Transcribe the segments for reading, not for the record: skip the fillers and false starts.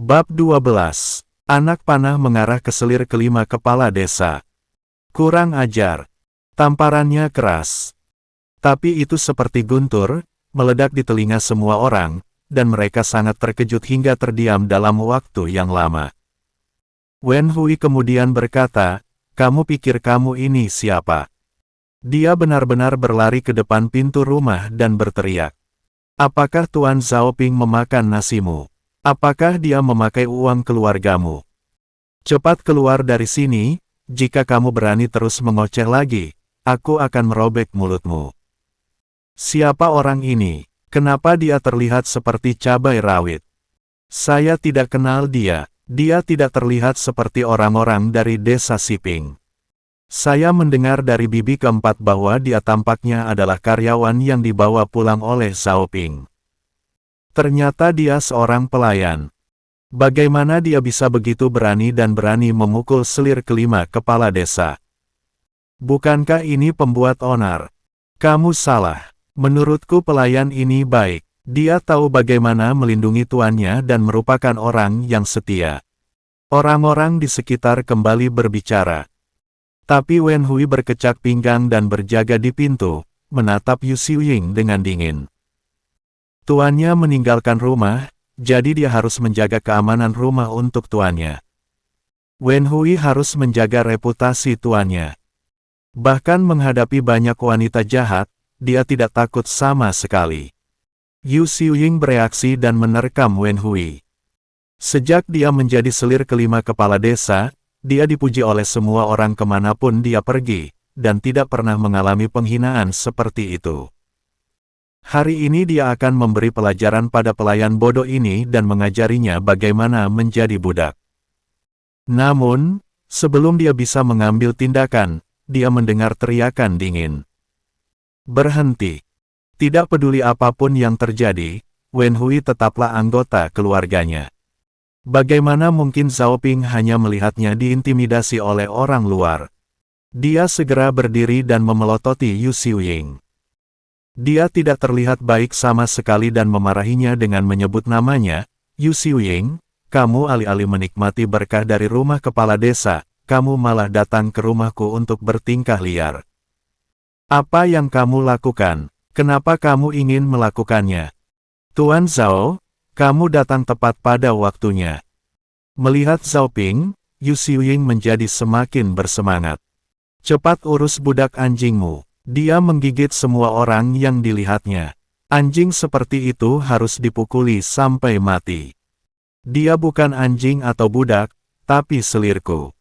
Bab 12. Anak panah mengarah ke selir kelima kepala desa. Kurang ajar. Tamparannya keras. Tapi itu seperti guntur, meledak di telinga semua orang, dan mereka sangat terkejut hingga terdiam dalam waktu yang lama. Wen Hui kemudian berkata, "Kamu pikir kamu ini siapa?" Dia benar-benar berlari ke depan pintu rumah dan berteriak, "Apakah Tuan Zhaoping memakan nasimu? Apakah dia memakai uang keluargamu? Cepat keluar dari sini, jika kamu berani terus mengoceh lagi, aku akan merobek mulutmu." Siapa orang ini? Kenapa dia terlihat seperti cabai rawit? Saya tidak kenal dia. Dia tidak terlihat seperti orang-orang dari desa Siping. Saya mendengar dari bibi keempat bahwa dia tampaknya adalah karyawan yang dibawa pulang oleh Zhaoping. Ternyata dia seorang pelayan. Bagaimana dia bisa begitu berani memukul selir kelima kepala desa? Bukankah ini pembuat onar? Kamu salah. Menurutku pelayan ini baik. Dia tahu bagaimana melindungi tuannya dan merupakan orang yang setia. Orang-orang di sekitar kembali berbicara. Tapi Wen Hui berkecak pinggang dan berjaga di pintu, menatap Yu Xiuying dengan dingin. Tuannya meninggalkan rumah, jadi dia harus menjaga keamanan rumah untuk tuannya. Wen Hui harus menjaga reputasi tuannya. Bahkan menghadapi banyak wanita jahat, dia tidak takut sama sekali. Yu Xiuying bereaksi dan menerkam Wen Hui. Sejak dia menjadi selir kelima kepala desa, dia dipuji oleh semua orang kemanapun dia pergi, dan tidak pernah mengalami penghinaan seperti itu. Hari ini dia akan memberi pelajaran pada pelayan bodoh ini dan mengajarinya bagaimana menjadi budak. Namun, sebelum dia bisa mengambil tindakan, dia mendengar teriakan dingin. Berhenti. Tidak peduli apapun yang terjadi, Wen Hui tetaplah anggota keluarganya. Bagaimana mungkin Zhaoping hanya melihatnya diintimidasi oleh orang luar? Dia segera berdiri dan memelototi Yu Xiuying. Dia tidak terlihat baik sama sekali dan memarahinya dengan menyebut namanya, "Yu Xiuying, kamu alih-alih menikmati berkah dari rumah kepala desa, kamu malah datang ke rumahku untuk bertingkah liar. Apa yang kamu lakukan? Kenapa kamu ingin melakukannya?" "Tuan Zhao, kamu datang tepat pada waktunya." Melihat Zhaoping, Yu Xiuying menjadi semakin bersemangat. "Cepat urus budak anjingmu." Dia menggigit semua orang yang dilihatnya. Anjing seperti itu harus dipukuli sampai mati. Dia bukan anjing atau budak, tapi selirku.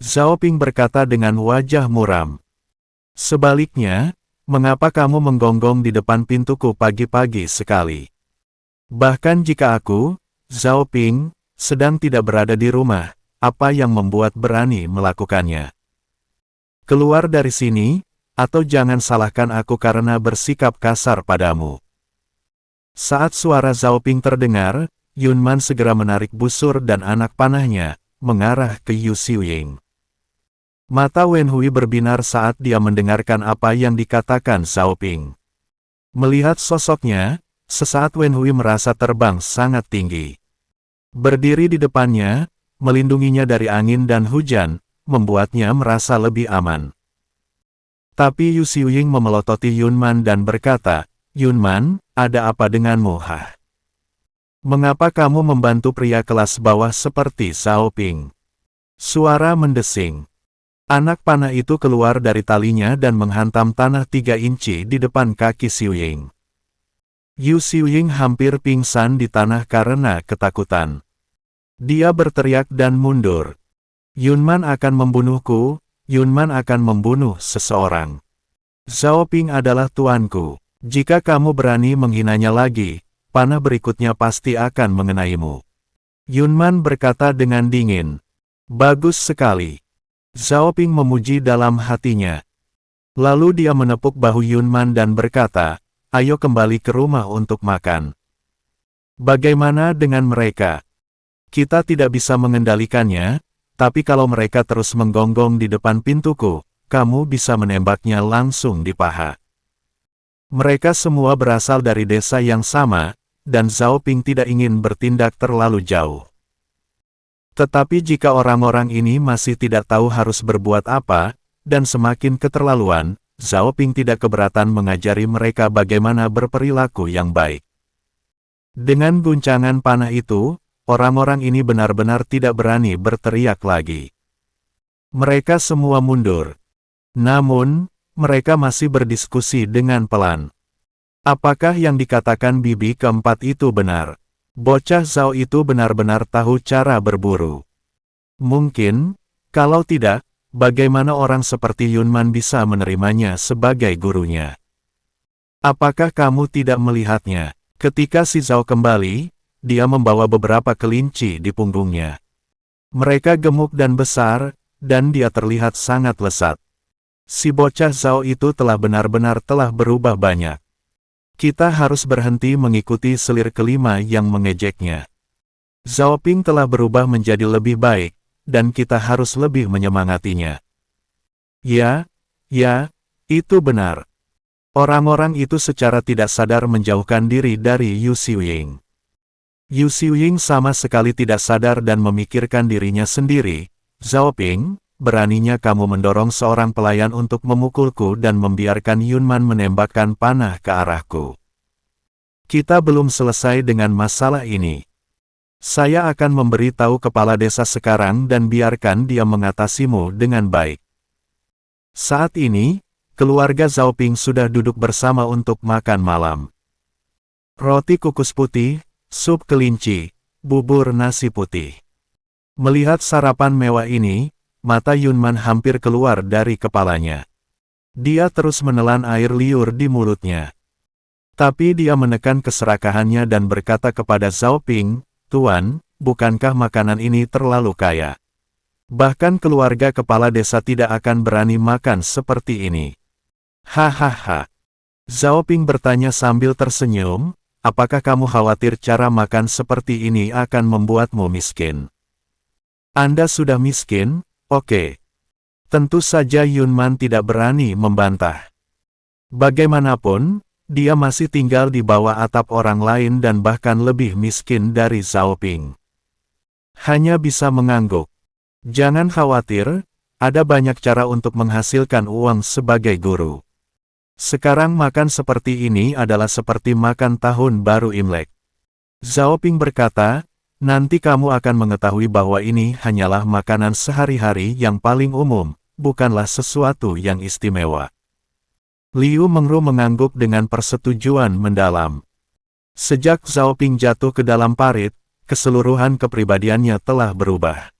Zhaoping berkata dengan wajah muram. "Sebaliknya, mengapa kamu menggonggong di depan pintuku pagi-pagi sekali? Bahkan jika aku, Zhaoping, sedang tidak berada di rumah, apa yang membuat berani melakukannya? Keluar dari sini, atau jangan salahkan aku karena bersikap kasar padamu." Saat suara Zhaoping terdengar, Yunman segera menarik busur dan anak panahnya, mengarah ke Yu Xiuying. Mata Wen Hui berbinar saat dia mendengarkan apa yang dikatakan Zhaoping. Melihat sosoknya, sesaat Wen Hui merasa terbang sangat tinggi. Berdiri di depannya, melindunginya dari angin dan hujan, membuatnya merasa lebih aman. Tapi Yu Xiuying memelototi Yunman dan berkata, "Yunman, ada apa denganmu, hah? Mengapa kamu membantu pria kelas bawah seperti Zhaoping?" Suara mendesing. Anak panah itu keluar dari talinya dan menghantam tanah 3 inci di depan kaki Xiuying. Yu Xiuying hampir pingsan di tanah karena ketakutan. Dia berteriak dan mundur. "Yunman akan membunuhku. Yunman akan membunuh seseorang. Zhaoping adalah tuanku. Jika kamu berani menghinanya lagi, panah berikutnya pasti akan mengenaimu." Yunman berkata dengan dingin. "Bagus sekali." Zhaoping memuji dalam hatinya. Lalu dia menepuk bahu Yunman dan berkata, "Ayo kembali ke rumah untuk makan." "Bagaimana dengan mereka? Kita tidak bisa mengendalikannya. Tapi kalau mereka terus menggonggong di depan pintuku, kamu bisa menembaknya langsung di paha." Mereka semua berasal dari desa yang sama, dan Zhaoping tidak ingin bertindak terlalu jauh. Tetapi jika orang-orang ini masih tidak tahu harus berbuat apa, dan semakin keterlaluan, Zhao Ping tidak keberatan mengajari mereka bagaimana berperilaku yang baik. Dengan guncangan panah itu, orang-orang ini benar-benar tidak berani berteriak lagi. Mereka semua mundur. Namun, mereka masih berdiskusi dengan pelan. Apakah yang dikatakan bibi keempat itu benar? Bocah Zhao itu benar-benar tahu cara berburu. Mungkin, kalau tidak, bagaimana orang seperti Yunman bisa menerimanya sebagai gurunya? Apakah kamu tidak melihatnya? Ketika si Zhao kembali, dia membawa beberapa kelinci di punggungnya. Mereka gemuk dan besar, dan dia terlihat sangat lesat. Si bocah Zhao itu telah benar-benar telah berubah banyak. Kita harus berhenti mengikuti selir kelima yang mengejeknya. Zhao Ping telah berubah menjadi lebih baik, dan kita harus lebih menyemangatinya. Ya, itu benar. Orang-orang itu secara tidak sadar menjauhkan diri dari Yu Xiuying. Yu Xiuying sama sekali tidak sadar dan memikirkan dirinya sendiri. Zhao Ping, beraninya kamu mendorong seorang pelayan untuk memukulku dan membiarkan Yunman menembakkan panah ke arahku. Kita belum selesai dengan masalah ini. Saya akan memberitahu kepala desa sekarang dan biarkan dia mengatasimu dengan baik. Saat ini, keluarga Zhao Ping sudah duduk bersama untuk makan malam. Roti kukus putih, sup kelinci, bubur nasi putih. Melihat sarapan mewah ini, mata Yunman hampir keluar dari kepalanya. Dia terus menelan air liur di mulutnya. Tapi dia menekan keserakahannya dan berkata kepada Zhao Ping, "Tuan, bukankah makanan ini terlalu kaya? Bahkan keluarga kepala desa tidak akan berani makan seperti ini." Hahaha. Zhao Ping bertanya sambil tersenyum, "Apakah kamu khawatir cara makan seperti ini akan membuatmu miskin?" "Anda sudah miskin? Oke." Tentu saja Yunman tidak berani membantah. Bagaimanapun, dia masih tinggal di bawah atap orang lain dan bahkan lebih miskin dari Zhao Ping. Hanya bisa mengangguk. Jangan khawatir, ada banyak cara untuk menghasilkan uang sebagai guru. Sekarang makan seperti ini adalah seperti makan tahun baru Imlek. Zhao Ping berkata, "Nanti kamu akan mengetahui bahwa ini hanyalah makanan sehari-hari yang paling umum, bukanlah sesuatu yang istimewa." Liu Mengru mengangguk dengan persetujuan mendalam. Sejak Zhao Ping jatuh ke dalam parit, keseluruhan kepribadiannya telah berubah.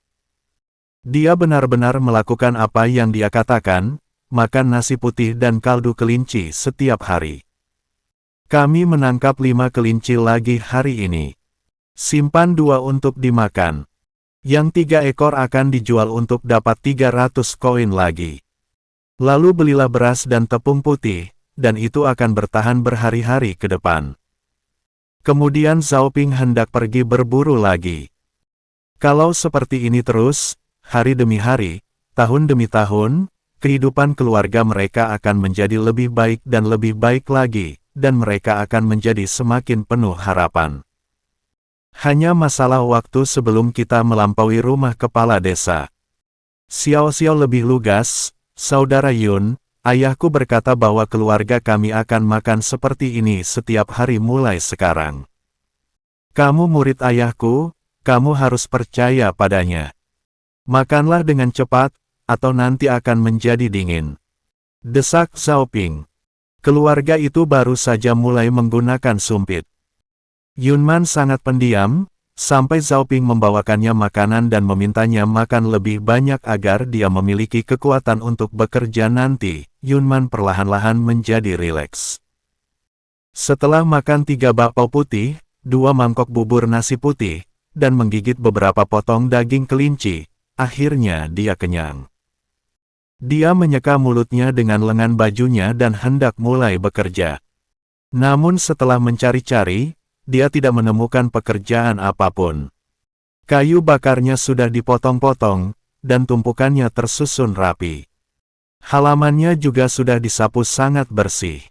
Dia benar-benar melakukan apa yang dia katakan, makan nasi putih dan kaldu kelinci setiap hari. Kami menangkap 5 kelinci lagi hari ini. Simpan 2 untuk dimakan. Yang 3 ekor akan dijual untuk dapat 300 koin lagi. Lalu belilah beras dan tepung putih, dan itu akan bertahan berhari-hari ke depan. Kemudian Zhao Ping hendak pergi berburu lagi. Kalau seperti ini terus, hari demi hari, tahun demi tahun, kehidupan keluarga mereka akan menjadi lebih baik dan lebih baik lagi, dan mereka akan menjadi semakin penuh harapan. Hanya masalah waktu sebelum kita melampaui rumah kepala desa. Xiao Xiao lebih lugas, "Saudara Yun, ayahku berkata bahwa keluarga kami akan makan seperti ini setiap hari mulai sekarang. Kamu murid ayahku, kamu harus percaya padanya. Makanlah dengan cepat, atau nanti akan menjadi dingin," desak Zhao Ping. Keluarga itu baru saja mulai menggunakan sumpit. Yunman sangat pendiam, sampai Zhao Ping membawakannya makanan dan memintanya makan lebih banyak agar dia memiliki kekuatan untuk bekerja nanti. Yunman perlahan-lahan menjadi rileks. Setelah makan 3 bakpao putih, 2 mangkok bubur nasi putih, dan menggigit beberapa potong daging kelinci, akhirnya dia kenyang. Dia menyeka mulutnya dengan lengan bajunya dan hendak mulai bekerja. Namun setelah mencari-cari, dia tidak menemukan pekerjaan apapun. Kayu bakarnya sudah dipotong-potong, dan tumpukannya tersusun rapi. Halamannya juga sudah disapu sangat bersih.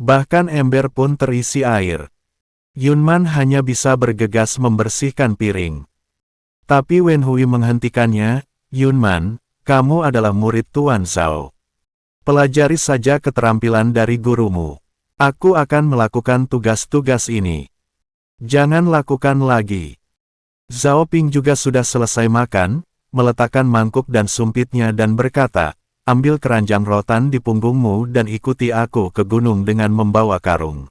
Bahkan ember pun terisi air. Yunman hanya bisa bergegas membersihkan piring. Tapi Wen Hui menghentikannya, Yunman, kamu adalah murid Tuan Zhao. Pelajari saja keterampilan dari gurumu. Aku akan melakukan tugas-tugas ini. Jangan lakukan lagi. Zhao Ping juga sudah selesai makan, meletakkan mangkuk dan sumpitnya dan berkata, ambil keranjang rotan di punggungmu dan ikuti aku ke gunung dengan membawa karung.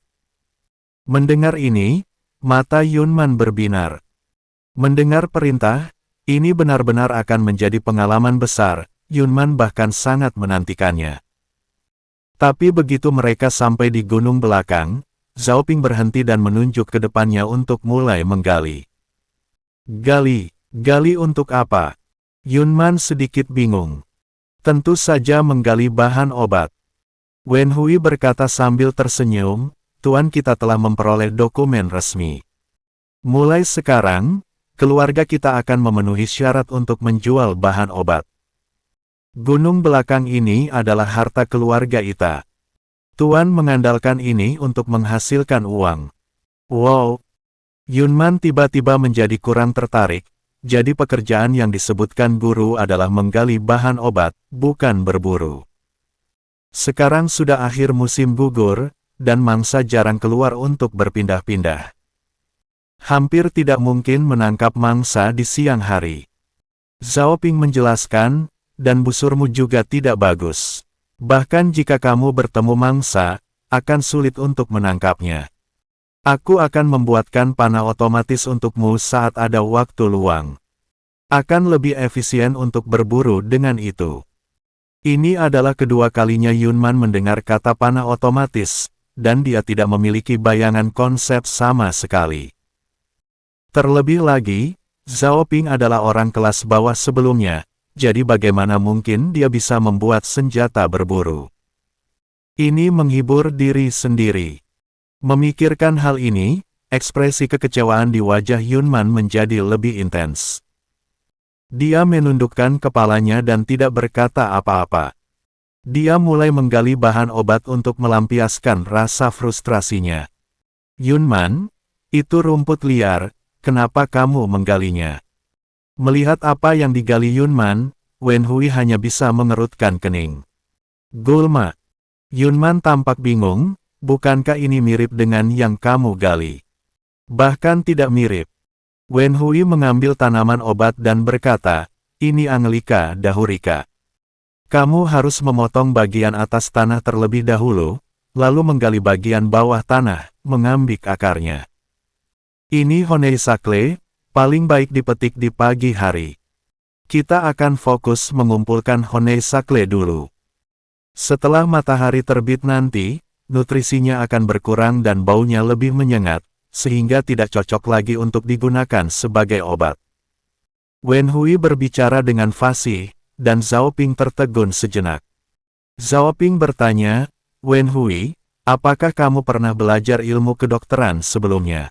Mendengar ini, mata Yunman berbinar. Mendengar perintah, ini benar-benar akan menjadi pengalaman besar, Yunman bahkan sangat menantikannya. Tapi begitu mereka sampai di gunung belakang, Zhao Ping berhenti dan menunjuk ke depannya untuk mulai menggali. Gali untuk apa? Yunman sedikit bingung. Tentu saja menggali bahan obat. Wen Hui berkata sambil tersenyum, Tuan kita telah memperoleh dokumen resmi. Mulai sekarang, keluarga kita akan memenuhi syarat untuk menjual bahan obat. Gunung belakang ini adalah harta keluarga kita. Tuan mengandalkan ini untuk menghasilkan uang. Wow! Yunman tiba-tiba menjadi kurang tertarik, jadi pekerjaan yang disebutkan guru adalah menggali bahan obat, bukan berburu. Sekarang sudah akhir musim gugur, dan mangsa jarang keluar untuk berpindah-pindah. Hampir tidak mungkin menangkap mangsa di siang hari. Zhao Ping menjelaskan, dan busurmu juga tidak bagus. Bahkan jika kamu bertemu mangsa, akan sulit untuk menangkapnya. Aku akan membuatkan panah otomatis untukmu saat ada waktu luang. Akan lebih efisien untuk berburu dengan itu. Ini adalah kedua kalinya Yunman mendengar kata panah otomatis, dan dia tidak memiliki bayangan konsep sama sekali. Terlebih lagi, Zhao Ping adalah orang kelas bawah sebelumnya, jadi bagaimana mungkin dia bisa membuat senjata berburu? Ini menghibur diri sendiri. Memikirkan hal ini, ekspresi kekecewaan di wajah Yunman menjadi lebih intens. Dia menundukkan kepalanya dan tidak berkata apa-apa. Dia mulai menggali bahan obat untuk melampiaskan rasa frustrasinya. Yunman, itu rumput liar. Kenapa kamu menggalinya? Melihat apa yang digali Yunman, Wen Hui hanya bisa mengerutkan kening. Gulma. Yunman tampak bingung, bukankah ini mirip dengan yang kamu gali? Bahkan tidak mirip. Wen Hui mengambil tanaman obat dan berkata, ini Angelica dahurica. Kamu harus memotong bagian atas tanah terlebih dahulu, lalu menggali bagian bawah tanah, mengambil akarnya. Ini honeysuckle, paling baik dipetik di pagi hari. Kita akan fokus mengumpulkan honeysuckle dulu. Setelah matahari terbit nanti, nutrisinya akan berkurang dan baunya lebih menyengat, sehingga tidak cocok lagi untuk digunakan sebagai obat. Wen Hui berbicara dengan fasih, dan Zhao Ping tertegun sejenak. Zhao Ping bertanya, Wen Hui, apakah kamu pernah belajar ilmu kedokteran sebelumnya?